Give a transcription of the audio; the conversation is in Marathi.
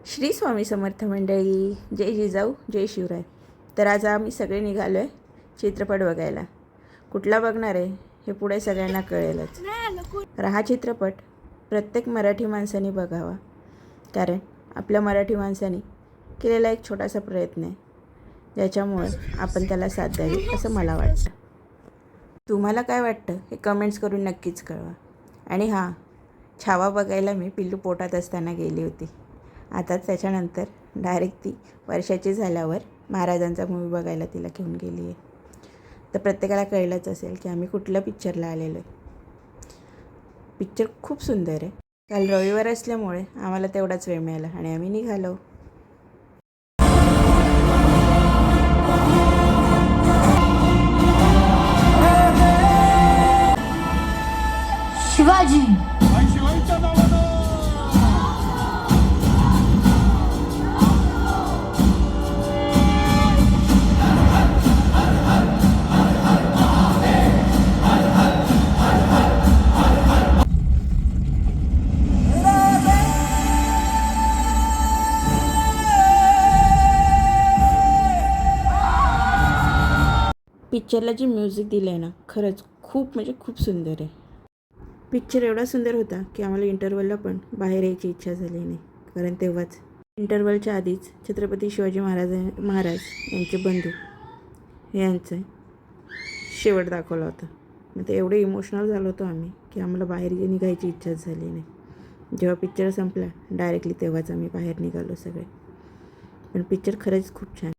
श्री स्वामी समर्थ मंडळी, जय जिजाऊ जय शिवराय. तर आज आम्ही सगळे निघालो आहे चित्रपट बघायला. कुठला बघणार आहे हे पुढे सगळ्यांना कळेलच. तर हा चित्रपट प्रत्येक मराठी माणसाने बघावा, कारण आपल्या मराठी माणसाने केलेला एक छोटासा प्रयत्न आहे ज्याच्यामुळे आपण त्याला साथ द्यावी असं मला वाटतं. तुम्हाला काय वाटतं हे कमेंट्स करून नक्कीच कळवा. आणि हां, छावा बघायला मी पिल्लू पोटात असताना गेली होती. आता त्याच्यानंतर डायरेक्ट ती वर्षाची झाल्यावर महाराजांचा मूवी बघायला तिला घेऊन गेली आहे. तर प्रत्येकाला कळलंच असेल की आम्ही कुठल्या पिक्चरला आलेलो आहे. पिक्चर खूप सुंदर आहे. काल रविवार असल्यामुळे आम्हाला तेवढाच वेळ मिळाला आणि आम्ही निघालो. शिवाजी पिक्चरला जी म्युझिक दिलं आहे ना, खरंच खूप म्हणजे खूप सुंदर आहे. पिक्चर एवढा सुंदर होता की आम्हाला इंटरवलला पण बाहेर यायची इच्छा झाली नाही, कारण तेव्हाच इंटरवलच्या आधीच छत्रपती शिवाजी महाराज यांचे बंधू यांचं शेवट दाखवला होता. मग ते एवढे इमोशनल झालो होतो आम्ही की आम्हाला बाहेर निघायची इच्छाच झाली नाही. जेव्हा पिक्चर संपला डायरेक्टली तेव्हाच आम्ही बाहेर निघालो सगळे. पण पिक्चर खरंच खूप छान.